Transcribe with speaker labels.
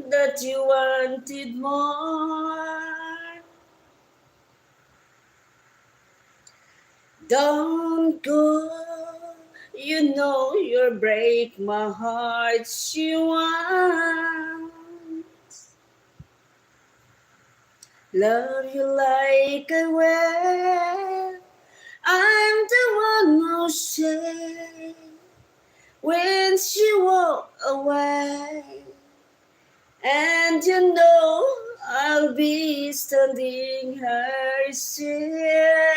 Speaker 1: that you wanted more. Don't go, you know you'll break my heart. You want love you like I will. I'm the one who say when she walk away, and you know I'll be standing her still.